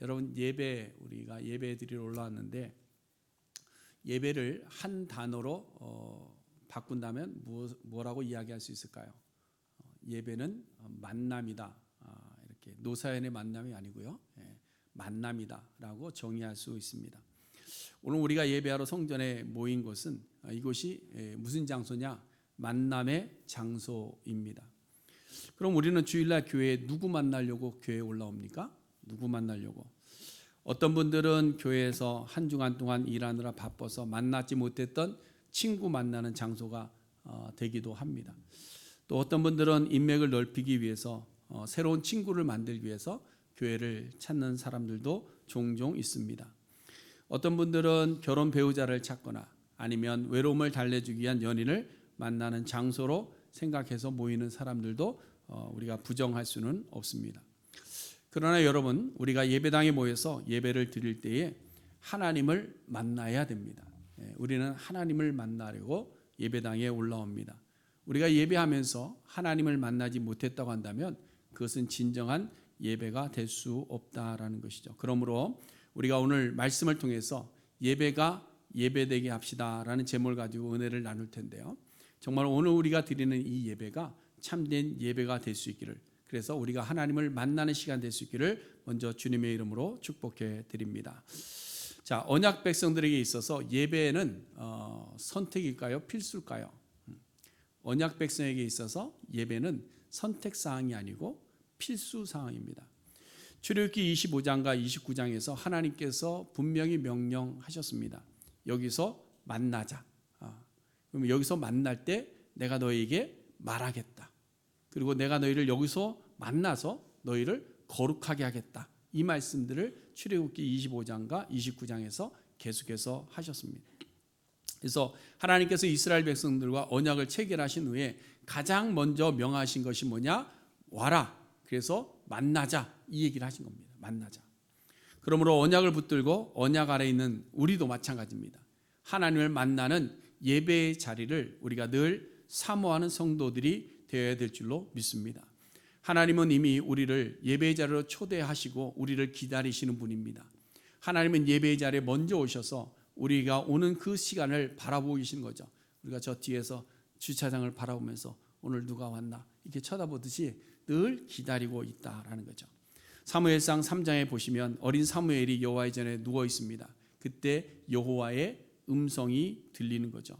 여러분 우리가 예배 드리러 올라왔는데 예배를 한 단어로 바꾼다면 뭐라고 이야기할 수 있을까요? 예배는 만남이다. 이렇게 노사연의 만남이 아니고요. 만남이다라고 정의할 수 있습니다. 오늘 우리가 예배하러 성전에 모인 곳은 이곳이 무슨 장소냐? 만남의 장소입니다. 그럼 우리는 주일날 교회에 누구 만나려고 교회에 올라옵니까? 누구 만나려고? 어떤 분들은 교회에서 한 주간 동안 일하느라 바빠서 만나지 못했던 친구 만나는 장소가 되기도 합니다. 또 어떤 분들은 인맥을 넓히기 위해서 새로운 친구를 만들기 위해서 교회를 찾는 사람들도 종종 있습니다. 어떤 분들은 결혼 배우자를 찾거나 아니면 외로움을 달래주기 위한 연인을 만나는 장소로 생각해서 모이는 사람들도 우리가 부정할 수는 없습니다. 그러나 여러분, 우리가 예배당에 모여서 예배를 드릴 때에 하나님을 만나야 됩니다. 우리는 하나님을 만나려고 예배당에 올라옵니다. 우리가 예배하면서 하나님을 만나지 못했다고 한다면 그것은 진정한 예배가 될 수 없다라는 것이죠. 그러므로 우리가 오늘 말씀을 통해서 예배가 예배되게 합시다라는 제목을 가지고 은혜를 나눌 텐데요. 정말 오늘 우리가 드리는 이 예배가 참된 예배가 될 수 있기를, 그래서 우리가 하나님을 만나는 시간 될 수 있기를 먼저 주님의 이름으로 축복해 드립니다. 자, 언약 백성들에게 있어서 예배는 선택일까요? 필수일까요? 언약 백성에게 있어서 예배는 선택사항이 아니고 필수사항입니다. 출애굽기 25장과 29장에서 하나님께서 분명히 명령하셨습니다. 여기서 만나자. 그럼 여기서 만날 때 내가 너희에게 말하겠다. 그리고 내가 너희를 여기서 만나서 너희를 거룩하게 하겠다. 이 말씀들을 출애굽기 25장과 29장에서 계속해서 하셨습니다. 그래서 하나님께서 이스라엘 백성들과 언약을 체결하신 후에 가장 먼저 명하신 것이 뭐냐? 와라. 그래서 만나자. 이 얘기를 하신 겁니다. 만나자. 그러므로 언약을 붙들고 언약 아래 있는 우리도 마찬가지입니다. 하나님을 만나는 예배의 자리를 우리가 늘 사모하는 성도들이 되어야 될 줄로 믿습니다. 하나님은 이미 우리를 예배의 자리로 초대하시고 우리를 기다리시는 분입니다. 하나님은 예배의 자리에 먼저 오셔서 우리가 오는 그 시간을 바라보고 계시는 거죠. 우리가 저 뒤에서 주차장을 바라보면서 오늘 누가 왔나 이렇게 쳐다보듯이 늘 기다리고 있다라는 거죠. 사무엘상 3장에 보시면 어린 사무엘이 여호와의 전에 누워 있습니다. 그때 여호와의 음성이 들리는 거죠.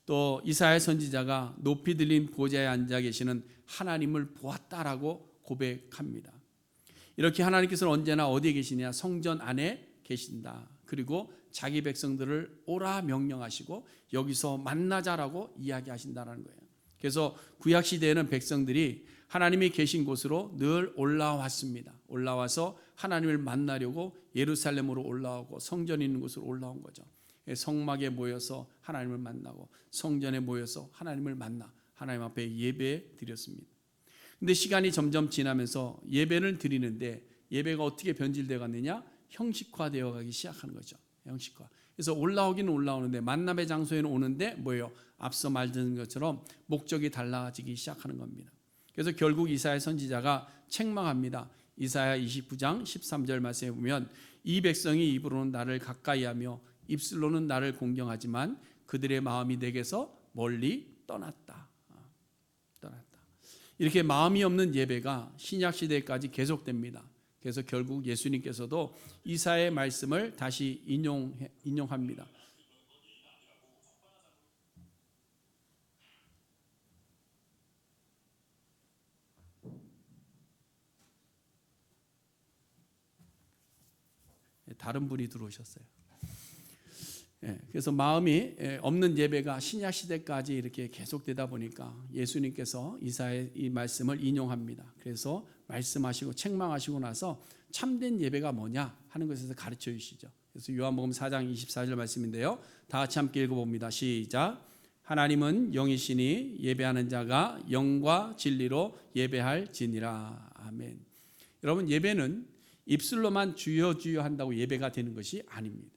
또 이사야 선지자가 높이 들린 보좌에 앉아 계시는 하나님을 보았다라고 고백합니다. 이렇게 하나님께서는 언제나 어디에 계시냐? 성전 안에 계신다. 그리고 자기 백성들을 오라 명령하시고 여기서 만나자라고 이야기하신다는 거예요. 그래서 구약 시대에는 백성들이 하나님이 계신 곳으로 늘 올라왔습니다. 올라와서 하나님을 만나려고 예루살렘으로 올라오고 성전이 있는 곳으로 올라온 거죠. 성막에 모여서 하나님을 만나고 성전에 모여서 하나님을 만나 하나님 앞에 예배 드렸습니다. 근데 시간이 점점 지나면서 예배를 드리는데 예배가 어떻게 변질되어 갔느냐? 형식화되어 가기 시작하는 거죠. 형식화. 그래서 올라오기는 올라오는데 만남의 장소에는 오는데 뭐예요? 앞서 말든 것처럼 목적이 달라지기 시작하는 겁니다. 그래서 결국 이사야 선지자가 책망합니다. 이사야 29장 13절 말씀에 보면 이 백성이 입으로는 나를 가까이하며 입술로는 나를 공경하지만 그들의 마음이 내게서 멀리 떠났다. 이렇게 마음이 없는 예배가 신약 시대까지 계속됩니다. 그래서 결국 예수님께서도 이사야의 말씀을 다시 인용합니다. 다른 분이 들어오셨어요. 그래서 마음이 없는 예배가 신약 시대까지 이렇게 계속되다 보니까 예수님께서 이사야의 이 말씀을 인용합니다. 그래서 말씀하시고 책망하시고 나서 참된 예배가 뭐냐 하는 것에서 가르쳐 주시죠. 그래서 요한복음 4장 24절 말씀인데요. 다 같이 함께 읽어봅니다. 시작. 하나님은 영이시니 예배하는 자가 영과 진리로 예배할지니라. 아멘. 여러분, 예배는 입술로만 주여 주여 한다고 예배가 되는 것이 아닙니다.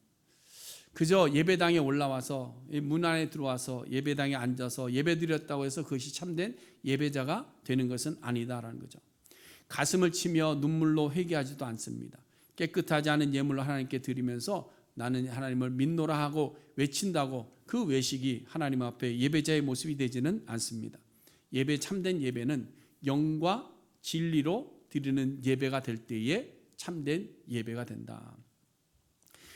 그저 예배당에 올라와서 문 안에 들어와서 예배당에 앉아서 예배드렸다고 해서 그것이 참된 예배자가 되는 것은 아니다라는 거죠. 가슴을 치며 눈물로 회개하지도 않습니다. 깨끗하지 않은 예물로 하나님께 드리면서 나는 하나님을 믿노라 하고 외친다고 그 외식이 하나님 앞에 예배자의 모습이 되지는 않습니다. 참된 예배는 영과 진리로 드리는 예배가 될 때에 참된 예배가 된다.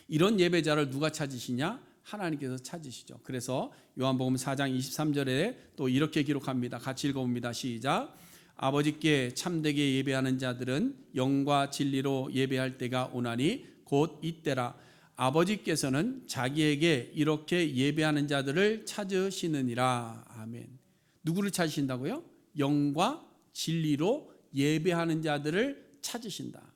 이런 예배자를 누가 찾으시냐? 하나님께서 찾으시죠. 그래서 요한복음 4장 23절에 또 이렇게 기록합니다. 같이 읽어봅니다. 시작. 아버지께 참되게 예배하는 자들은 영과 진리로 예배할 때가 오나니 곧 이때라. 아버지께서는 자기에게 이렇게 예배하는 자들을 찾으시느니라. 아멘. 누구를 찾으신다고요? 영과 진리로 예배하는 자들을 찾으신다.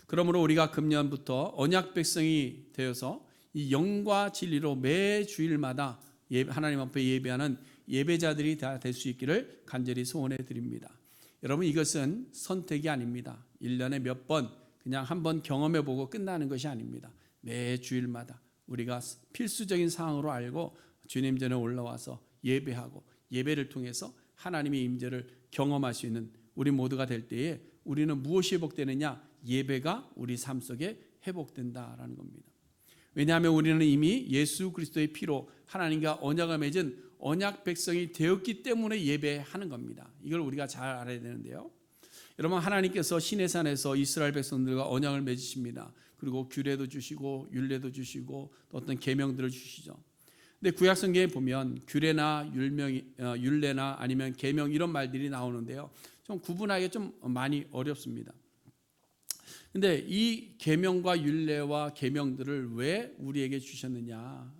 그러므로 우리가 금년부터 언약 백성이 되어서 이 영과 진리로 매 주일마다 하나님 앞에 예배하는 예배자들이 다 될 수 있기를 간절히 소원해 드립니다. 여러분, 이것은 선택이 아닙니다. 1년에 몇 번 그냥 한번 경험해 보고 끝나는 것이 아닙니다. 매 주일마다 우리가 필수적인 사항으로 알고 주님 전에 올라와서 예배하고 예배를 통해서 하나님의 임재를 경험할 수 있는 우리 모두가 될 때에 우리는 무엇이 회복되느냐? 예배가 우리 삶 속에 회복된다라는 겁니다. 왜냐하면 우리는 이미 예수 그리스도의 피로 하나님과 언약을 맺은 언약 백성이 되었기 때문에 예배하는 겁니다. 이걸 우리가 잘 알아야 되는데요. 여러분, 하나님께서 시내산에서 이스라엘 백성들과 언약을 맺으십니다. 그리고 규례도 주시고 율례도 주시고 또 어떤 계명들을 주시죠. 근데 구약성경에 보면 규례나 율례나 아니면 계명 이런 말들이 나오는데요. 좀 구분하기 좀 많이 어렵습니다. 근데 이 계명과 율례와 계명들을 왜 우리에게 주셨느냐?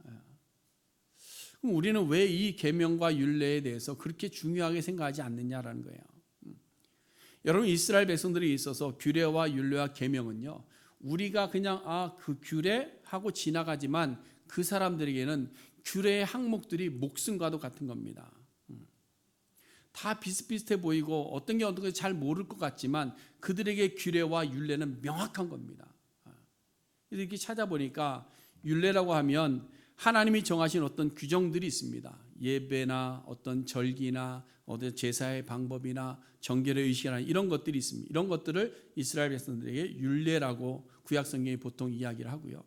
그럼 우리는 왜 이 계명과 율례에 대해서 그렇게 중요하게 생각하지 않느냐라는 거예요. 여러분, 이스라엘 백성들이 있어서 규례와 율례와 계명은요, 우리가 그냥 그 규례하고 지나가지만 그 사람들에게는 규례의 항목들이 목숨과도 같은 겁니다. 다 비슷비슷해 보이고 어떤 게 어떤 건지 잘 모를 것 같지만 그들에게 규례와 율례는 명확한 겁니다. 이렇게 찾아보니까 율례라고 하면 하나님이 정하신 어떤 규정들이 있습니다. 예배나 어떤 절기나 어떤 제사의 방법이나 정결의 의식이나 이런 것들이 있습니다. 이런 것들을 이스라엘 백성들에게 율례라고 구약성경이 보통 이야기를 하고요.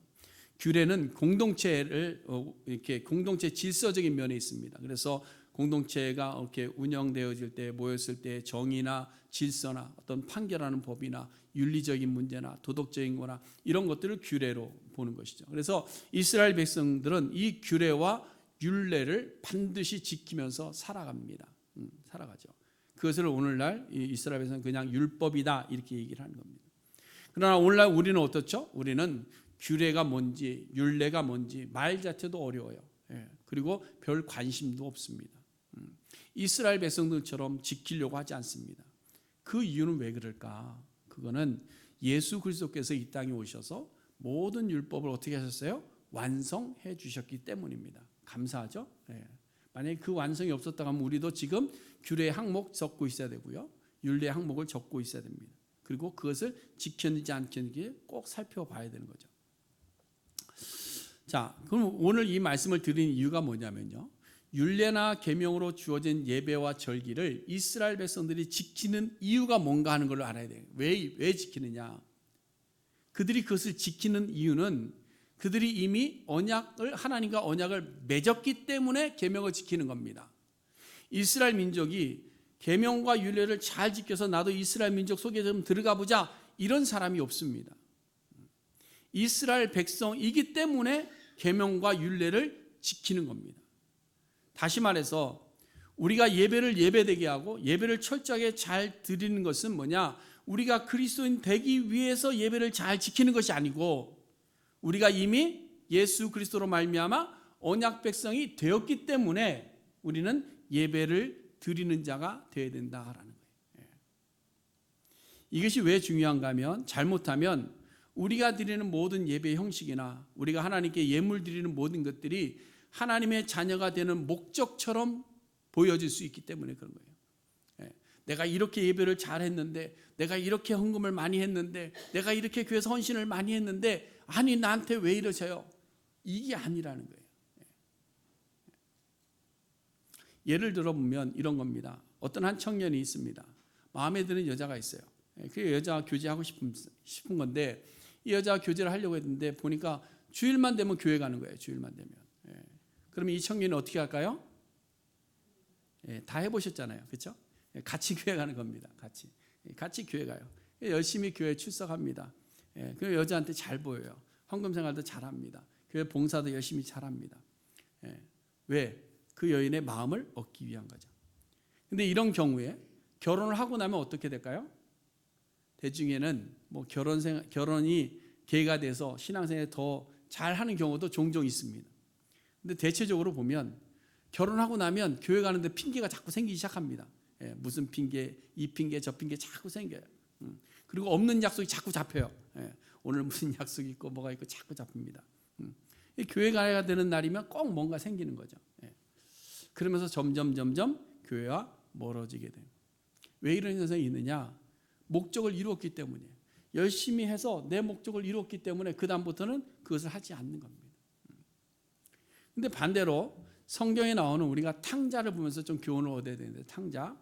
규례는 공동체를 이렇게 공동체 질서적인 면에 있습니다. 그래서 공동체가 이렇게 운영되어질 때 모였을 때 정의나 질서나 어떤 판결하는 법이나 윤리적인 문제나 도덕적인 거나 이런 것들을 규례로 보는 것이죠. 그래서 이스라엘 백성들은 이 규례와 율례를 반드시 지키면서 살아갑니다. 살아가죠. 그것을 오늘날 이스라엘 백성은 그냥 율법이다 이렇게 얘기를 하는 겁니다. 그러나 오늘날 우리는 어떻죠? 우리는 규례가 뭔지 율례가 뭔지 말 자체도 어려워요. 그리고 별 관심도 없습니다. 이스라엘 백성들처럼 지키려고 하지 않습니다. 그 이유는 왜 그럴까? 그거는 예수 그리스도께서 이 땅에 오셔서 모든 율법을 어떻게 하셨어요? 완성해 주셨기 때문입니다. 감사하죠? 만약에 그 완성이 없었다고 하면 우리도 지금 규례의 항목 적고 있어야 되고요. 율례의 항목을 적고 있어야 됩니다. 그리고 그것을 지켰는지 안 지켰는지 꼭 살펴봐야 되는 거죠. 자, 그럼 오늘 이 말씀을 드린 이유가 뭐냐면요. 율례나 계명으로 주어진 예배와 절기를 이스라엘 백성들이 지키는 이유가 뭔가 하는 걸 알아야 돼요. 왜 지키느냐? 그들이 그것을 지키는 이유는 그들이 이미 하나님과 언약을 맺었기 때문에 계명을 지키는 겁니다. 이스라엘 민족이 계명과 율례를 잘 지켜서 나도 이스라엘 민족 속에 좀 들어가 보자 이런 사람이 없습니다. 이스라엘 백성이기 때문에 계명과 율례를 지키는 겁니다. 다시 말해서 우리가 예배를 예배되게 하고 예배를 철저하게 잘 드리는 것은 뭐냐? 우리가 그리스도인 되기 위해서 예배를 잘 지키는 것이 아니고 우리가 이미 예수 그리스도로 말미암아 언약 백성이 되었기 때문에 우리는 예배를 드리는 자가 되어야 된다라는 거예요. 이것이 왜 중요한가 하면 잘못하면 우리가 드리는 모든 예배 형식이나 우리가 하나님께 예물 드리는 모든 것들이 하나님의 자녀가 되는 목적처럼 보여질 수 있기 때문에 그런 거예요. 내가 이렇게 예배를 잘했는데, 내가 이렇게 헌금을 많이 했는데, 내가 이렇게 교회에서 헌신을 많이 했는데, 아니 나한테 왜 이러세요? 이게 아니라는 거예요. 예를 들어보면 이런 겁니다. 어떤 한 청년이 있습니다. 마음에 드는 여자가 있어요. 그 여자 교제하고 싶은 건데 이 여자 교제를 하려고 했는데 보니까 주일만 되면 교회 가는 거예요. 주일만 되면. 그러면 이 청년이 어떻게 할까요? 다 해보셨잖아요. 그렇죠? 같이 교회 가는 겁니다. 같이 교회 가요. 열심히 교회 출석합니다. 그 여자한테 잘 보여요. 헌금 생활도 잘합니다. 교회 봉사도 열심히 잘합니다. 왜? 그 여인의 마음을 얻기 위한 거죠. 근데 이런 경우에 결혼을 하고 나면 어떻게 될까요? 대중에는 뭐 결혼이 계기가 돼서 신앙생활에 더 잘하는 경우도 종종 있습니다. 근데 대체적으로 보면 결혼하고 나면 교회 가는데 핑계가 자꾸 생기기 시작합니다. 무슨 핑계, 이 핑계, 저 핑계 자꾸 생겨요. 그리고 없는 약속이 자꾸 잡혀요. 오늘 무슨 약속이 있고 뭐가 있고 자꾸 잡힙니다. 교회 가야 되는 날이면 꼭 뭔가 생기는 거죠. 그러면서 점점 교회와 멀어지게 돼요. 왜 이런 현상이 있느냐? 목적을 이루었기 때문이에요. 열심히 해서 내 목적을 이루었기 때문에 그 다음부터는 그것을 하지 않는 겁니다. 근데 반대로 성경에 나오는 우리가 탕자를 보면서 좀 교훈을 얻어야 되는데, 탕자,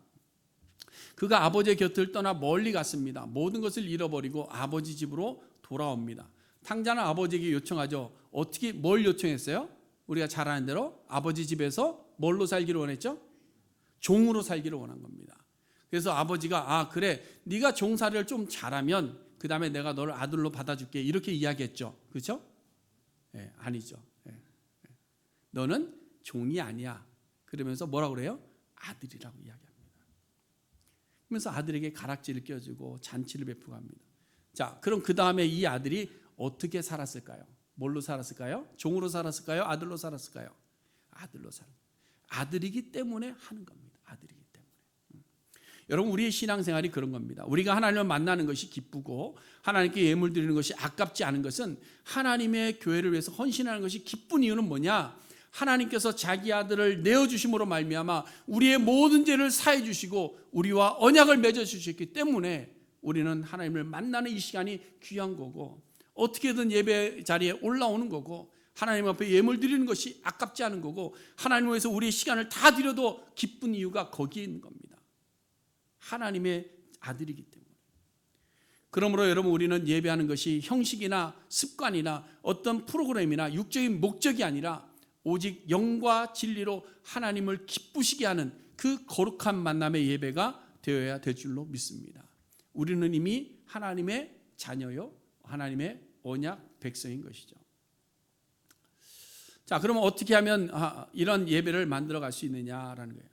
그가 아버지의 곁을 떠나 멀리 갔습니다. 모든 것을 잃어버리고 아버지 집으로 돌아옵니다. 탕자는 아버지에게 요청하죠. 어떻게 뭘 요청했어요? 우리가 잘 아는 대로 아버지 집에서 뭘로 살기를 원했죠? 종으로 살기를 원한 겁니다. 그래서 아버지가 그래 네가 종살이를 좀 잘하면 그 다음에 내가 너를 아들로 받아줄게 이렇게 이야기했죠. 그렇죠? 아니죠. 너는 종이 아니야. 그러면서 뭐라고 그래요? 아들이라고 이야기합니다. 그러면서 아들에게 가락지를 껴주고 잔치를 베푸고 합니다. 자, 그럼 그 다음에 이 아들이 어떻게 살았을까요? 뭘로 살았을까요? 종으로 살았을까요? 아들로 살았을까요? 아들로 살았어요. 아들이기 때문에 하는 겁니다. 아들이기 때문에. 여러분, 우리의 신앙생활이 그런 겁니다. 우리가 하나님을 만나는 것이 기쁘고 하나님께 예물 드리는 것이 아깝지 않은 것은 하나님의 교회를 위해서 헌신하는 것이 기쁜 이유는 뭐냐? 하나님께서 자기 아들을 내어주심으로 말미암아 우리의 모든 죄를 사해 주시고 우리와 언약을 맺어 주셨기 때문에 우리는 하나님을 만나는 이 시간이 귀한 거고, 어떻게든 예배 자리에 올라오는 거고, 하나님 앞에 예물 드리는 것이 아깝지 않은 거고, 하나님을 위해서 우리의 시간을 다 드려도 기쁜 이유가 거기에 있는 겁니다. 하나님의 아들이기 때문에. 그러므로 여러분, 우리는 예배하는 것이 형식이나 습관이나 어떤 프로그램이나 육적인 목적이 아니라 오직 영과 진리로 하나님을 기쁘시게 하는 그 거룩한 만남의 예배가 되어야 될 줄로 믿습니다. 우리는 이미 하나님의 자녀요, 하나님의 언약 백성인 것이죠. 자, 그러면 어떻게 하면 이런 예배를 만들어갈 수 있느냐라는 거예요.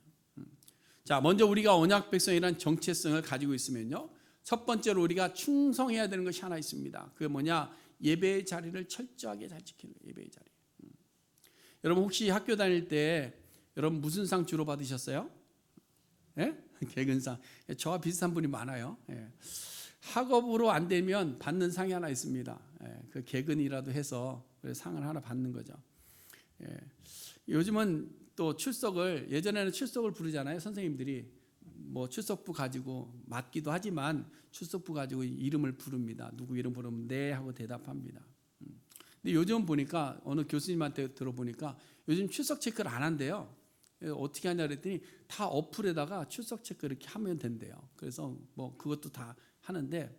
자, 먼저 우리가 언약 백성이라는 정체성을 가지고 있으면요, 첫 번째로 우리가 충성해야 되는 것이 하나 있습니다. 그게 뭐냐? 예배의 자리를 철저하게 잘 지키는 거예요. 예배의 자리. 여러분, 혹시 학교 다닐 때 여러분 무슨 상 주로 받으셨어요? 개근상. 저와 비슷한 분이 많아요. 학업으로 안 되면 받는 상이 하나 있습니다. 그 개근이라도 해서 상을 하나 받는 거죠. 요즘은 또 출석을, 예전에는 출석을 부르잖아요. 선생님들이 뭐 출석부 가지고 맞기도 하지만 출석부 가지고 이름을 부릅니다. 누구 이름 부르면 네 하고 대답합니다. 근데 요즘 보니까 어느 교수님한테 들어보니까 요즘 출석 체크를 안 한대요. 어떻게 하냐 그랬더니 다 어플에다가 출석 체크 이렇게 하면 된대요. 그래서 뭐 그것도 다 하는데,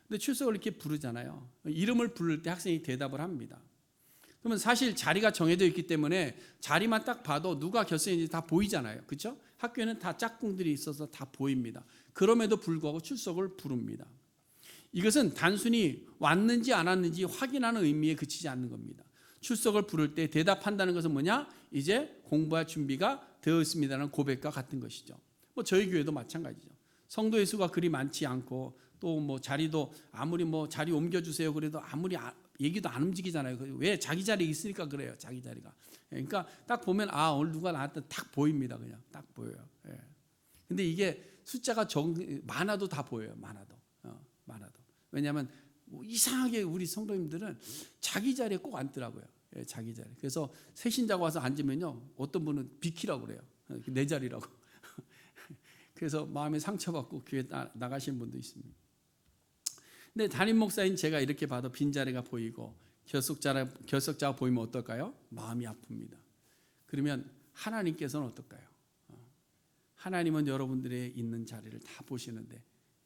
근데 출석을 이렇게 부르잖아요. 이름을 부를 때 학생이 대답을 합니다. 그러면 사실 자리가 정해져 있기 때문에 자리만 딱 봐도 누가 결석인지 다 보이잖아요. 그렇죠? 학교에는 다 짝꿍들이 있어서 다 보입니다. 그럼에도 불구하고 출석을 부릅니다. 이것은 단순히 왔는지 안 왔는지 확인하는 의미에 그치지 않는 겁니다. 출석을 부를 때 대답한다는 것은 뭐냐? 이제 공부할 준비가 되어 있습니다라는 고백과 같은 것이죠. 뭐 저희 교회도 마찬가지죠. 성도의 수가 그리 많지 않고 또 뭐 자리도 아무리 뭐 자리 옮겨주세요 그래도 아무리 얘기도 안 움직이잖아요. 왜? 자기 자리 있으니까 그래요. 자기 자리가. 그러니까 딱 보면 오늘 누가 나왔다 딱 보입니다. 그냥 딱 보여요. 근데 이게 숫자가 많아도 다 보여요. 많아도. 왜냐하면 이상하게 우리 성도님들은 자기 자리에 꼭 앉더라고요. 자기 자리. 그래서 새신자가 와서 앉으면요, 어떤 분은 비키라고 그래요. 내 자리라고. 그래서 마음에 상처받고 교회 나가신 분도 있습니다. 근데 담임 목사인 제가 이렇게 봐도 빈자리가 보이고 결석자가 보이면 어떨까요? 마음이 아픕니다. 그러면 하나님께서는 어떨까요? 하나님은 여러분들의 있는 자리를 다 보시는데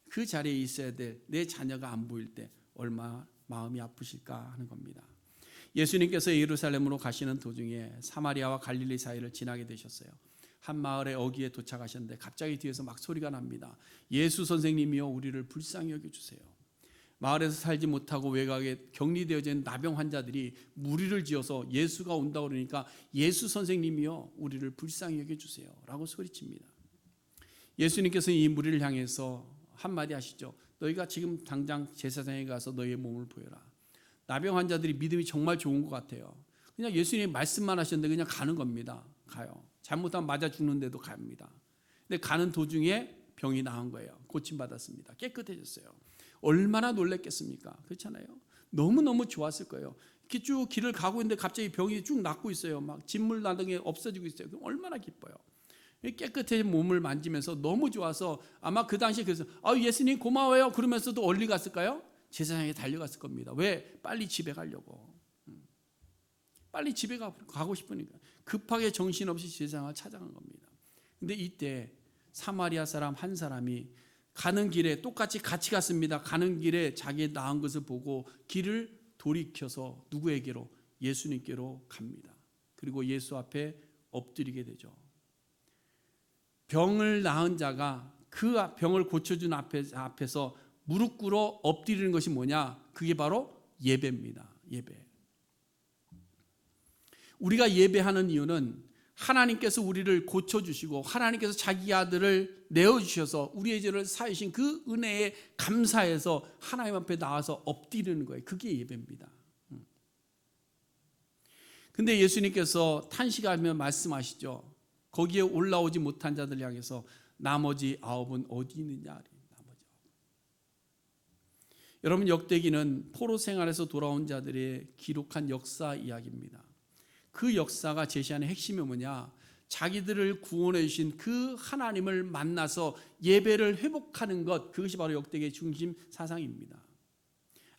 그 자리에 있어야 될 내 자녀가 안 보일 때 얼마나 마음이 아프실까 하는 겁니다. 예수님께서 예루살렘으로 가시는 도중에 사마리아와 갈릴리 사이를 지나게 되셨어요. 한 마을의 어귀에 도착하셨는데 갑자기 뒤에서 막 소리가 납니다. 예수 선생님이여 우리를 불쌍히 여겨주세요. 마을에서 살지 못하고 외곽에 격리되어져 있는 나병 환자들이 무리를 지어서 예수가 온다고 그러니까 예수 선생님이여 우리를 불쌍히 여겨주세요 라고 소리칩니다. 예수님께서 이 무리를 향해서 한마디 하시죠. 너희가 지금 당장 제사장에 가서 너희의 몸을 보여라. 나병 환자들이 믿음이 정말 좋은 것 같아요. 그냥 예수님이 말씀만 하셨는데 그냥 가는 겁니다. 가요. 잘못하면 맞아 죽는데도 갑니다. 근데 가는 도중에 병이 나은 거예요. 고침받았습니다. 깨끗해졌어요. 얼마나 놀랬겠습니까? 그렇잖아요. 너무너무 좋았을 거예요. 이렇게 쭉 길을 가고 있는데 갑자기 병이 쭉 낫고 있어요. 막 진물 나등이 없어지고 있어요. 그럼 얼마나 기뻐요. 깨끗해진 몸을 만지면서 너무 좋아서 아마 그 당시에 그래서 예수님 고마워요 그러면서도 어디 갔을까요? 제사장에 달려갔을 겁니다. 왜? 빨리 집에 가려고. 빨리 집에 가고 싶으니까 급하게 정신없이 제사장을 찾아간 겁니다. 근데 이때 사마리아 사람 한 사람이 가는 길에 똑같이 같이 갔습니다. 가는 길에 자기의 나은 것을 보고 길을 돌이켜서 누구에게로? 예수님께로 갑니다. 그리고 예수 앞에 엎드리게 되죠. 병을 낳은 자가 그 병을 고쳐준 앞에서 무릎 꿇어 엎드리는 것이 뭐냐? 그게 바로 예배입니다. 예배. 우리가 예배하는 이유는 하나님께서 우리를 고쳐주시고 하나님께서 자기 아들을 내어주셔서 우리의 죄를 사하신 그 은혜에 감사해서 하나님 앞에 나와서 엎드리는 거예요. 그게 예배입니다. 근데 예수님께서 탄식하며 말씀하시죠. 거기에 올라오지 못한 자들 향해서 나머지 9은 어디 있느냐? 여러분, 역대기는 포로 생활에서 돌아온 자들의 기록한 역사 이야기입니다. 그 역사가 제시하는 핵심이 뭐냐? 자기들을 구원해 주신 그 하나님을 만나서 예배를 회복하는 것, 그것이 바로 역대기의 중심 사상입니다.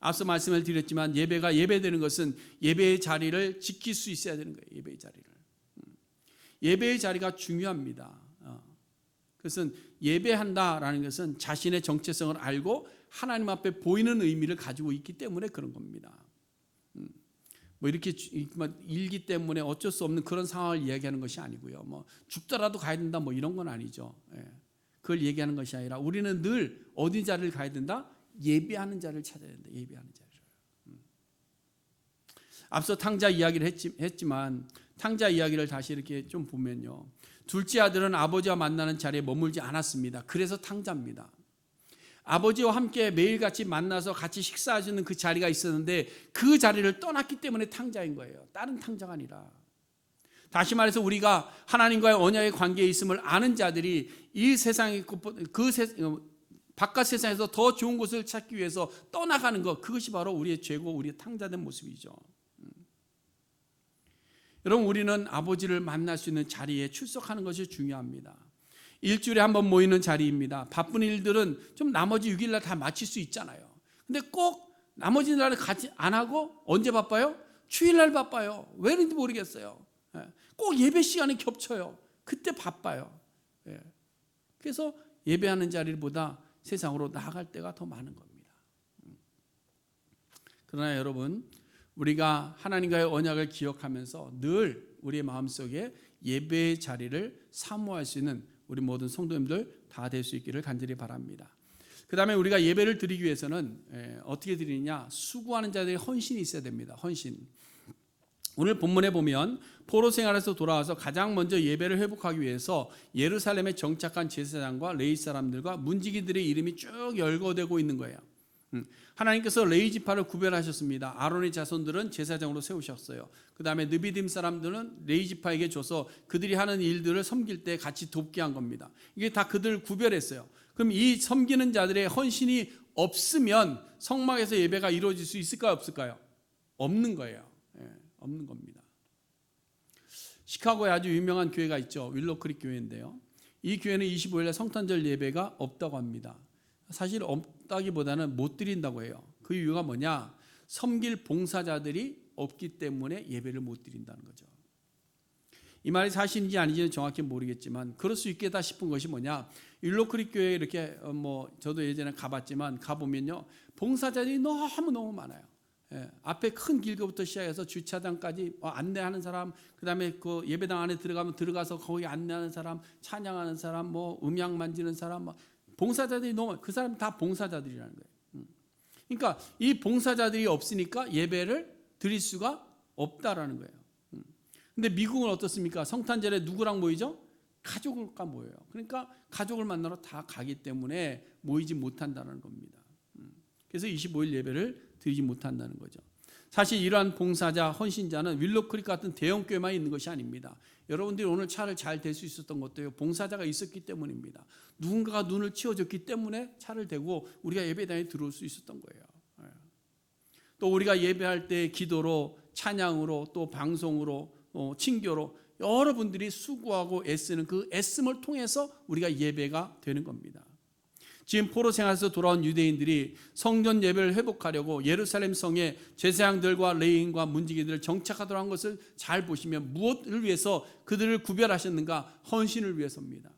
앞서 말씀을 드렸지만 예배가 예배되는 것은 예배의 자리를 지킬 수 있어야 되는 거예요. 예배의 자리를. 예배의 자리가 중요합니다. 그것은 예배한다라는 것은 자신의 정체성을 알고 하나님 앞에 보이는 의미를 가지고 있기 때문에 그런 겁니다. 뭐 이렇게 일기 때문에 어쩔 수 없는 그런 상황을 이야기하는 것이 아니고요. 뭐 죽더라도 가야 된다 뭐 이런 건 아니죠. 그걸 얘기하는 것이 아니라 우리는 늘 어디 자리를 가야 된다? 예배하는 자리를 찾아야 된다. 예배하는 자리를. 앞서 탕자 이야기를 했지만 탕자 이야기를 다시 이렇게 좀 보면요. 둘째 아들은 아버지와 만나는 자리에 머물지 않았습니다. 그래서 탕자입니다. 아버지와 함께 매일같이 만나서 같이 식사하시는 그 자리가 있었는데 그 자리를 떠났기 때문에 탕자인 거예요. 다른 탕자가 아니라. 다시 말해서 우리가 하나님과의 언약의 관계에 있음을 아는 자들이 이 세상에 바깥 세상에서 더 좋은 곳을 찾기 위해서 떠나가는 것, 그것이 바로 우리의 죄고 우리의 탕자된 모습이죠. 여러분, 우리는 아버지를 만날 수 있는 자리에 출석하는 것이 중요합니다. 일주일에 한 번 모이는 자리입니다. 바쁜 일들은 좀 나머지 6일날 다 마칠 수 있잖아요. 근데 꼭 나머지 날을 같이 안 하고 언제 바빠요? 주일날 바빠요. 왜 그런지 모르겠어요. 꼭 예배 시간에 겹쳐요. 그때 바빠요. 그래서 예배하는 자리보다 세상으로 나아갈 때가 더 많은 겁니다. 그러나 여러분, 우리가 하나님과의 언약을 기억하면서 늘 우리의 마음속에 예배의 자리를 사모할 수 있는 우리 모든 성도님들 다 될 수 있기를 간절히 바랍니다. 그 다음에 우리가 예배를 드리기 위해서는 어떻게 드리느냐? 수고하는 자들의 헌신이 있어야 됩니다. 헌신. 오늘 본문에 보면 포로 생활에서 돌아와서 가장 먼저 예배를 회복하기 위해서 예루살렘에 정착한 제사장과 레위 사람들과 문지기들의 이름이 쭉 열거되고 있는 거예요. 하나님께서 레위 지파를 구별하셨습니다. 아론의 자손들은 제사장으로 세우셨어요. 그 다음에 느비딤 사람들은 레위 지파에게 줘서 그들이 하는 일들을 섬길 때 같이 돕게 한 겁니다. 이게 다 그들을 구별했어요. 그럼 이 섬기는 자들의 헌신이 없으면 성막에서 예배가 이루어질 수 있을까요? 없을까요? 없는 거예요. 없는 겁니다. 시카고에 아주 유명한 교회가 있죠. 윌로크릭 교회인데요. 이 교회는 25일에 성탄절 예배가 없다고 합니다. 사실 없다기보다는 못 드린다고 해요. 그 이유가 뭐냐? 섬길 봉사자들이 없기 때문에 예배를 못 드린다는 거죠. 이 말이 사실인지 아닌지는 정확히 모르겠지만 그럴 수 있겠다 싶은 것이 뭐냐, 윌로크릭 교회에 이렇게 저도 예전에 가봤지만 가보면요, 봉사자들이 너무너무 많아요. 예, 앞에 큰 길거부터 시작해서 주차장까지 안내하는 사람, 그 다음에 그 예배당 안에 들어가면 들어가서 거기 안내하는 사람, 찬양하는 사람, 음향 만지는 사람, 봉사자들이 너무, 그 사람 다 봉사자들이라는 거예요. 그러니까 이 봉사자들이 없으니까 예배를 드릴 수가 없다라는 거예요. 근데 미국은 어떻습니까? 성탄절에 누구랑 모이죠? 가족과 모여요. 그러니까 가족을 만나러 다 가기 때문에 모이지 못한다는 겁니다. 그래서 25일 예배를 드리지 못한다는 거죠. 사실 이러한 봉사자, 헌신자는 윌로크릭 같은 대형 교회만 있는 것이 아닙니다. 여러분들이 오늘 차를 잘 댈 수 있었던 것도요, 봉사자가 있었기 때문입니다. 누군가가 눈을 치워줬기 때문에 차를 대고 우리가 예배당에 들어올 수 있었던 거예요. 또 우리가 예배할 때 기도로, 찬양으로, 또 방송으로, 친교로 여러분들이 수고하고 애쓰는 그 애씀을 통해서 우리가 예배가 되는 겁니다. 지금 포로 생활에서 돌아온 유대인들이 성전 예배를 회복하려고 예루살렘 성에 제사장들과 레위인과 문지기들을 정착하도록 한 것을 잘 보시면 무엇을 위해서 그들을 구별하셨는가? 헌신을 위해서입니다.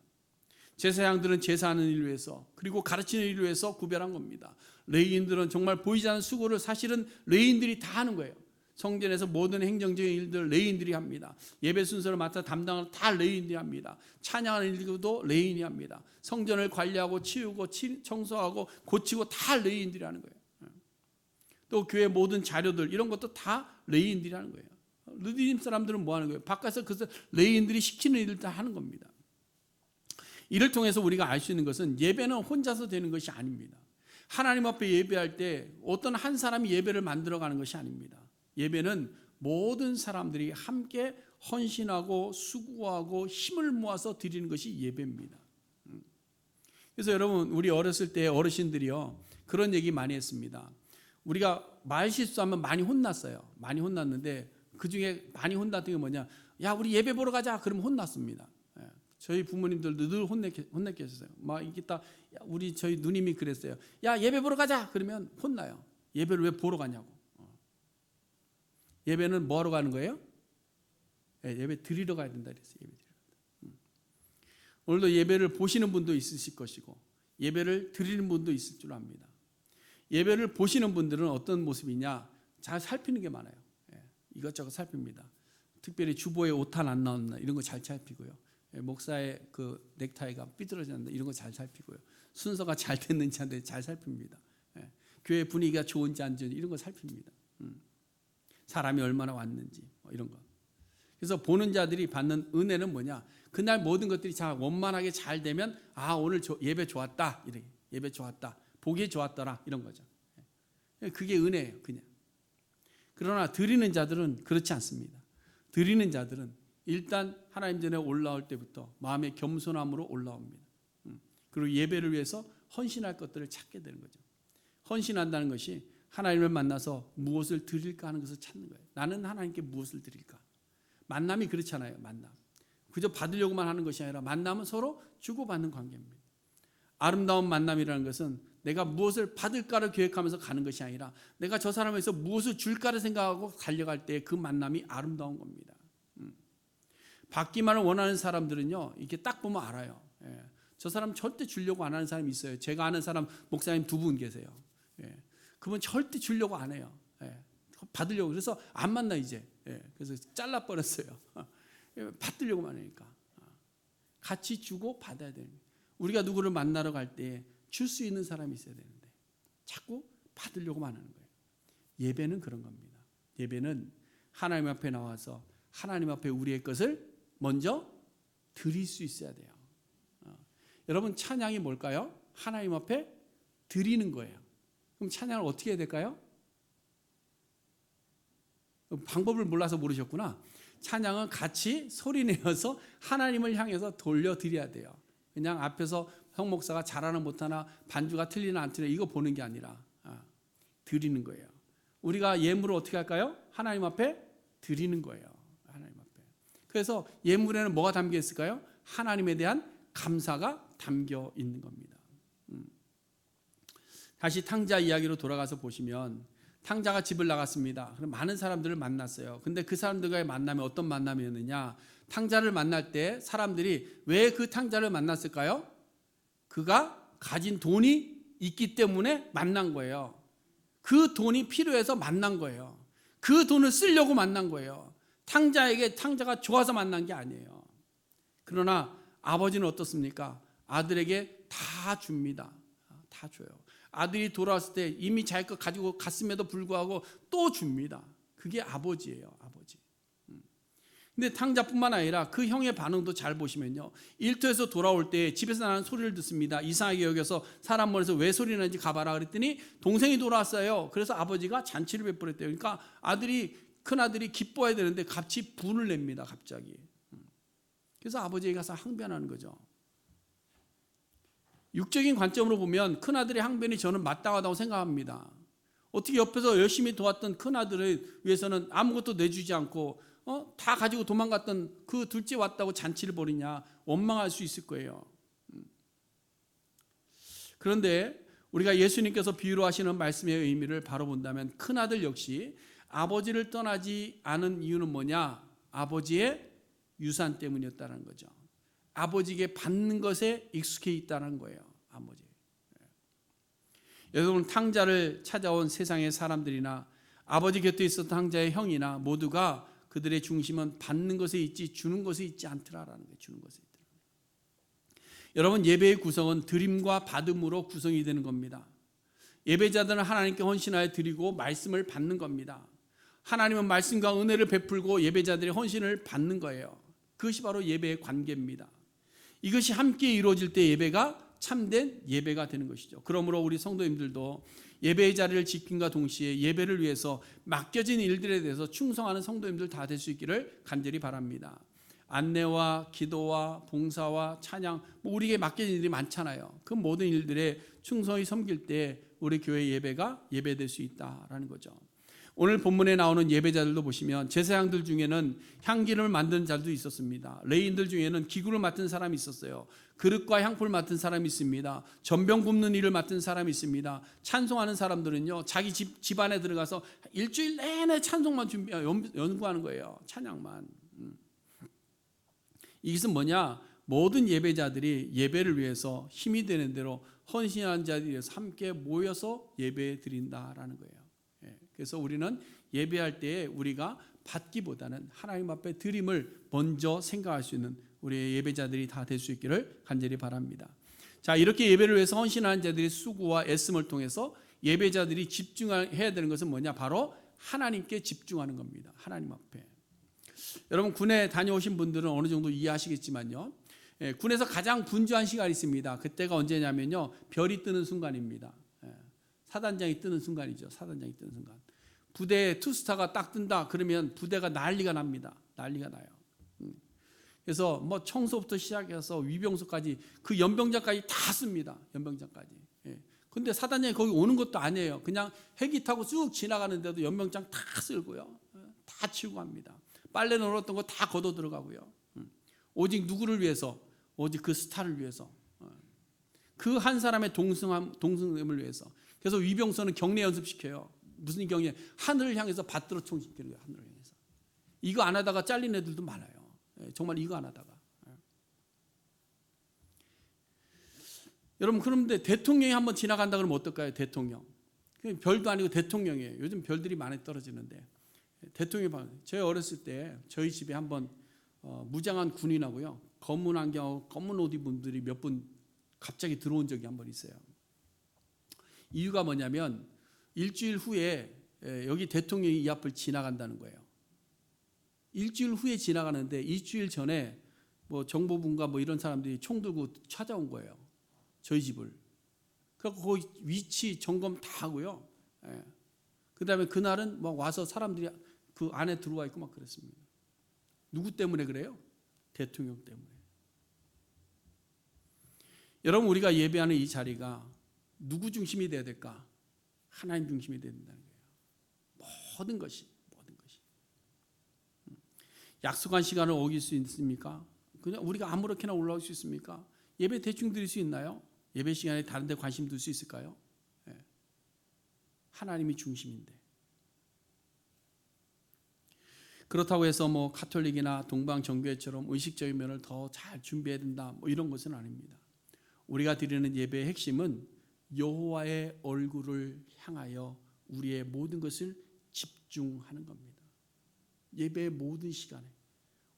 제사장들은 제사하는 일을 위해서, 그리고 가르치는 일을 위해서 구별한 겁니다. 레위인들은 정말 보이지 않는 수고를 사실은 레위인들이 다 하는 거예요. 성전에서 모든 행정적인 일들 레위인들이 합니다. 예배 순서를 맡아 담당하는 다 레위인들이 합니다. 찬양하는 일도 레위인이 합니다. 성전을 관리하고 치우고 청소하고 고치고 다 레위인들이 하는 거예요. 또 교회 모든 자료들 이런 것도 다 레위인들이 하는 거예요. 르디님 사람들은 뭐 하는 거예요? 바깥에서 그 레위인들이 시키는 일을 다 하는 겁니다. 이를 통해서 우리가 알 수 있는 것은 예배는 혼자서 되는 것이 아닙니다. 하나님 앞에 예배할 때 어떤 한 사람이 예배를 만들어가는 것이 아닙니다. 예배는 모든 사람들이 함께 헌신하고 수고하고 힘을 모아서 드리는 것이 예배입니다. 그래서 여러분, 우리 어렸을 때 어르신들이요, 그런 얘기 많이 했습니다. 우리가 말 실수하면 많이 혼났어요. 많이 혼났는데 그 중에 많이 혼났던 게 뭐냐, 야 우리 예배 보러 가자 그러면 혼났습니다. 저희 부모님들도 늘 혼내게 했어요. 막 이게 딱 우리 저희 누님이 그랬어요. 야 예배 보러 가자 그러면 혼나요. 예배를 왜 보러 가냐고. 예배는 뭐하러 가는 거예요? 예배 드리러 가야 된다 그랬어요. 예배 드리러 간다. 오늘도 예배를 보시는 분도 있으실 것이고 예배를 드리는 분도 있을 줄 압니다. 예배를 보시는 분들은 어떤 모습이냐, 잘 살피는 게 많아요. 이것저것 살핍니다. 특별히 주보에 오탄 안 나왔나 이런 거 잘 살피고요. 목사의 그 넥타이가 삐뚤어졌나 이런 거 잘 살피고요. 순서가 잘 됐는지 안 됐는지 잘 살핍니다. 교회 분위기가 좋은지 안 좋은지 이런 거 살핍니다. 사람이 얼마나 왔는지 이런 거. 그래서 보는 자들이 받는 은혜는 뭐냐, 그날 모든 것들이 잘 원만하게 잘 되면 오늘 예배 좋았다, 이래. 예배 좋았다, 보기 좋았더라 이런 거죠. 그게 은혜예요 그냥. 그러나 드리는 자들은 그렇지 않습니다. 드리는 자들은 일단 하나님 전에 올라올 때부터 마음의 겸손함으로 올라옵니다. 그리고 예배를 위해서 헌신할 것들을 찾게 되는 거죠. 헌신한다는 것이 하나님을 만나서 무엇을 드릴까 하는 것을 찾는 거예요. 나는 하나님께 무엇을 드릴까? 만남이 그렇잖아요. 만남. 그저 받으려고만 하는 것이 아니라 만남은 서로 주고받는 관계입니다. 아름다운 만남이라는 것은 내가 무엇을 받을까를 계획하면서 가는 것이 아니라 내가 저 사람에서 무엇을 줄까를 생각하고 달려갈 때 그 만남이 아름다운 겁니다. 받기만을 원하는 사람들은요, 이렇게 딱 보면 알아요. 저 사람 절대 주려고 안 하는 사람이 있어요. 제가 아는 사람 목사님 2분 계세요. 그분 절대 주려고 안 해요. 받으려고. 그래서 안 만나 이제. 그래서 잘라버렸어요. 받으려고만 하니까. 같이 주고 받아야 되는 거예요. 우리가 누구를 만나러 갈 때 줄 수 있는 사람이 있어야 되는데 자꾸 받으려고만 하는 거예요. 예배는 그런 겁니다. 예배는 하나님 앞에 나와서 하나님 앞에 우리의 것을 먼저 드릴 수 있어야 돼요. 여러분, 찬양이 뭘까요? 하나님 앞에 드리는 거예요. 그럼 찬양을 어떻게 해야 될까요? 방법을 몰라서 모르셨구나. 찬양은 같이 소리내어서 하나님을 향해서 돌려드려야 돼요. 그냥 앞에서 형 목사가 잘하나 못하나 반주가 틀리나 안 틀리나 이거 보는 게 아니라 드리는 거예요. 우리가 예물을 어떻게 할까요? 하나님 앞에 드리는 거예요. 하나님 앞에. 그래서 예물에는 뭐가 담겨 있을까요? 하나님에 대한 감사가 담겨 있는 겁니다. 다시 탕자 이야기로 돌아가서 보시면 탕자가 집을 나갔습니다. 그럼 많은 사람들을 만났어요. 근데 그 사람들과의 만남이 어떤 만남이었느냐? 탕자를 만날 때 사람들이 왜 그 탕자를 만났을까요? 그가 가진 돈이 있기 때문에 만난 거예요. 그 돈이 필요해서 만난 거예요. 그 돈을 쓰려고 만난 거예요. 탕자에게 탕자가 좋아서 만난 게 아니에요. 그러나 아버지는 어떻습니까? 아들에게 다 줍니다. 다 줘요. 아들이 돌아왔을 때 이미 자기 것 가지고 갔음에도 불구하고 또 줍니다. 그게 아버지예요. 아버지. 근데 탕자뿐만 아니라 그 형의 반응도 잘 보시면요, 일터에서 돌아올 때 집에서 나는 소리를 듣습니다. 이상하게 여겨서 사람 머리에서 왜 소리 나는지 가봐라 그랬더니 동생이 돌아왔어요. 그래서 아버지가 잔치를 베풀었대요. 그러니까 큰아들이 기뻐해야 되는데 같이 분을 냅니다. 갑자기. 그래서 아버지에게 가서 항변하는 거죠. 육적인 관점으로 보면 큰아들의 항변이 저는 마땅하다고 생각합니다. 어떻게 옆에서 열심히 도왔던 큰아들을 위해서는 아무것도 내주지 않고 다 가지고 도망갔던 그 둘째 왔다고 잔치를 벌이냐, 원망할 수 있을 거예요. 그런데 우리가 예수님께서 비유로 하시는 말씀의 의미를 바로 본다면 큰아들 역시 아버지를 떠나지 않은 이유는 뭐냐? 아버지의 유산 때문이었다는 거죠. 아버지에게 받는 것에 익숙해 있다는 거예요. 아버지. 여러분, 탕자를 찾아온 세상의 사람들이나 아버지 곁에 있었던 탕자의 형이나 모두가 그들의 중심은 받는 것에 있지 주는 것에 있지 않더라라는 거예요. 주는 것에 있더라. 여러분, 예배의 구성은 드림과 받음으로 구성이 되는 겁니다. 예배자들은 하나님께 헌신하여 드리고 말씀을 받는 겁니다. 하나님은 말씀과 은혜를 베풀고 예배자들의 헌신을 받는 거예요. 그것이 바로 예배의 관계입니다. 이것이 함께 이루어질 때 예배가 참된 예배가 되는 것이죠. 그러므로 우리 성도님들도 예배의 자리를 지킴과 동시에 예배를 위해서 맡겨진 일들에 대해서 충성하는 성도님들 다 될 수 있기를 간절히 바랍니다. 안내와 기도와 봉사와 찬양, 우리에게 맡겨진 일이 많잖아요. 그 모든 일들에 충성히 섬길 때 우리 교회 예배가 예배될 수 있다라는 거죠. 오늘 본문에 나오는 예배자들도 보시면 제사장들 중에는 향기를 만드는 자들도 있었습니다. 레위인들 중에는 기구를 맡은 사람이 있었어요. 그릇과 향불을 맡은 사람이 있습니다. 전병 굽는 일을 맡은 사람이 있습니다. 찬송하는 사람들은요, 자기 집 안에 들어가서 일주일 내내 찬송만 연구하는 거예요. 찬양만. 이것은 뭐냐? 모든 예배자들이 예배를 위해서 힘이 되는 대로 헌신한 자들이 위해서 함께 모여서 예배 드린다라는 거예요. 그래서 우리는 예배할 때에 우리가 받기보다는 하나님 앞에 드림을 먼저 생각할 수 있는 우리의 예배자들이 다 될 수 있기를 간절히 바랍니다. 자, 이렇게 예배를 위해서 헌신하는 자들의 수고와 애씀을 통해서 예배자들이 집중해야 되는 것은 뭐냐? 바로 하나님께 집중하는 겁니다. 하나님 앞에. 여러분, 군에 다녀오신 분들은 어느 정도 이해하시겠지만요, 군에서 가장 분주한 시간이 있습니다. 그때가 언제냐면요, 별이 뜨는 순간입니다. 사단장이 뜨는 순간이죠. 사단장이 뜨는 순간. 부대에 투스타가 딱 뜬다 그러면 부대가 난리가 납니다. 난리가 나요. 그래서 뭐 청소부터 시작해서 위병소까지 그 연병장까지 다 씁니다. 연병장까지. 근데 사단장이 거기 오는 것도 아니에요. 그냥 헬기 타고 쭉 지나가는데도 연병장 다 쓸고요. 다 치우고 합니다. 빨래 넣었던 거 다 걷어 들어가고요. 오직 누구를 위해서? 오직 그 스타를 위해서. 그 한 사람의 동승함을 위해서. 그래서 위병소는 경례 연습시켜요. 무슨 경례? 하늘을 향해서 받들어 총시키는 거예요. 하늘을 향해서. 이거 안 하다가 잘린 애들도 많아요. 정말 이거 안 하다가. 여러분, 그런데 대통령이 한번 지나간다 그러면 어떨까요? 대통령. 별도 아니고 대통령이에요. 요즘 별들이 많이 떨어지는데. 대통령이 저희 어렸을 때 저희 집에 한번 무장한 군인하고요, 검은 안경하고 검은 옷 입은 분들이 몇 분 갑자기 들어온 적이 한번 있어요. 이유가 뭐냐면 일주일 후에 여기 대통령이 이 앞을 지나간다는 거예요. 일주일 후에 지나가는데 일주일 전에 뭐 정보부인가 뭐 이런 사람들이 총 들고 찾아온 거예요. 저희 집을. 그래서 거기 위치 점검 다 하고요. 그다음에 그날은 막 와서 사람들이 그 안에 들어와 있고 막 그랬습니다. 누구 때문에 그래요? 대통령 때문에. 여러분, 우리가 예배하는 이 자리가 누구 중심이 돼야 될까? 하나님 중심이 돼야 된다는 거예요. 모든 것이. 약속한 시간을 어길 수 있습니까? 그냥 우리가 아무렇게나 올라올 수 있습니까? 예배 대충 드릴 수 있나요? 예배 시간에 다른 데 관심 둘 수 있을까요? 하나님이 중심인데. 그렇다고 해서 뭐 가톨릭이나 동방 정교회처럼 의식적인 면을 더 잘 준비해야 된다, 뭐 이런 것은 아닙니다. 우리가 드리는 예배의 핵심은 여호와의 얼굴을 향하여 우리의 모든 것을 집중하는 겁니다. 예배의 모든 시간에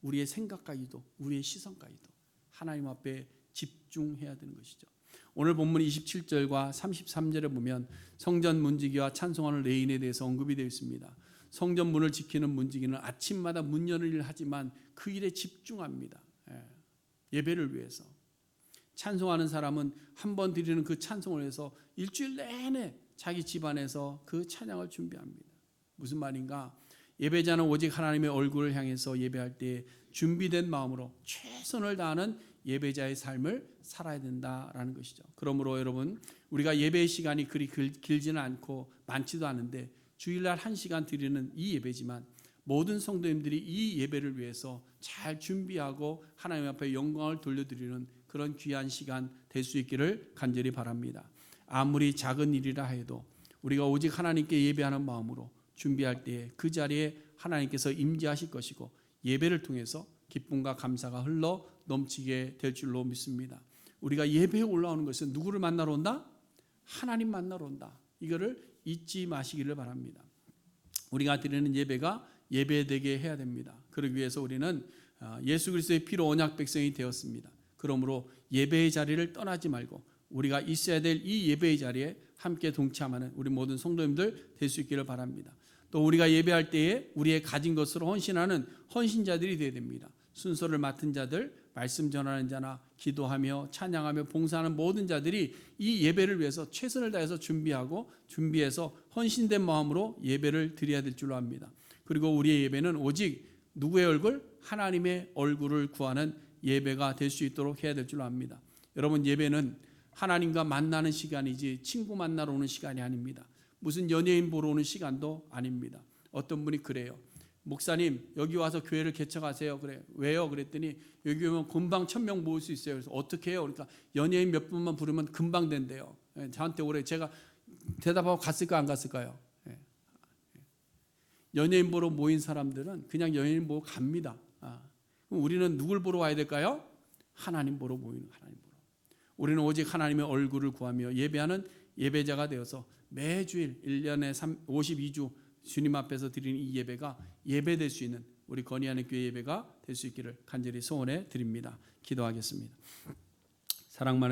우리의 생각과 기도, 우리의 시선과 기도, 하나님 앞에 집중해야 되는 것이죠. 오늘 본문 27절과 33절에 보면 성전 문지기와 찬송하는 레인에 대해서 언급이 되어 있습니다. 성전 문을 지키는 문지기는 아침마다 문 여는 일을 하지만 그 일에 집중합니다. 예배를 위해서. 찬송하는 사람은 한 번 드리는 그 찬송을 해서 일주일 내내 자기 집안에서 그 찬양을 준비합니다. 무슨 말인가? 예배자는 오직 하나님의 얼굴을 향해서 예배할 때 준비된 마음으로 최선을 다하는 예배자의 삶을 살아야 된다라는 것이죠. 그러므로 여러분, 우리가 예배의 시간이 그리 길지는 않고 많지도 않은데 주일날 1시간 드리는 이 예배지만 모든 성도님들이 이 예배를 위해서 잘 준비하고 하나님 앞에 영광을 돌려드리는 그런 귀한 시간 될 수 있기를 간절히 바랍니다. 아무리 작은 일이라 해도 우리가 오직 하나님께 예배하는 마음으로 준비할 때에 그 자리에 하나님께서 임재하실 것이고 예배를 통해서 기쁨과 감사가 흘러 넘치게 될 줄로 믿습니다. 우리가 예배에 올라오는 것은 누구를 만나러 온다? 하나님 만나러 온다. 이거를 잊지 마시기를 바랍니다. 우리가 드리는 예배가 예배되게 해야 됩니다. 그러기 위해서 우리는 예수 그리스도의 피로 언약 백성이 되었습니다. 그러므로 예배의 자리를 떠나지 말고 우리가 있어야 될 이 예배의 자리에 함께 동참하는 우리 모든 성도님들 될 수 있기를 바랍니다. 또 우리가 예배할 때에 우리의 가진 것으로 헌신하는 헌신자들이 되어야 됩니다. 순서를 맡은 자들, 말씀 전하는 자나 기도하며 찬양하며 봉사하는 모든 자들이 이 예배를 위해서 최선을 다해서 준비해서 헌신된 마음으로 예배를 드려야 될 줄로 압니다. 그리고 우리의 예배는 오직 누구의 얼굴? 하나님의 얼굴을 구하는 예배가 될 수 있도록 해야 될 줄로 압니다. 여러분, 예배는 하나님과 만나는 시간이지 친구 만나러 오는 시간이 아닙니다. 무슨 연예인 보러 오는 시간도 아닙니다. 어떤 분이 그래요. 목사님, 여기 와서 교회를 개척하세요. 그래. 왜요? 그랬더니 여기 오면 금방 1000명 모을 수 있어요. 그래서 어떻게 해요? 그러니까 연예인 몇 분만 부르면 금방 된대요. 저한테 오래 제가 대답하고 갔을까 안 갔을까요? 연예인 보러 모인 사람들은 그냥 연예인 보고 갑니다. 그럼 우리는 누굴 보러 와야 될까요? 하나님 보러 모이는 하나님 보러. 우리는 오직 하나님의 얼굴을 구하며 예배하는 예배자가 되어서 매주일 1년에 52주 주님 앞에서 드리는 이 예배가 예배될 수 있는 우리 건의하는 교회 예배가 될 수 있기를 간절히 소원해 드립니다. 기도하겠습니다. 사랑 많은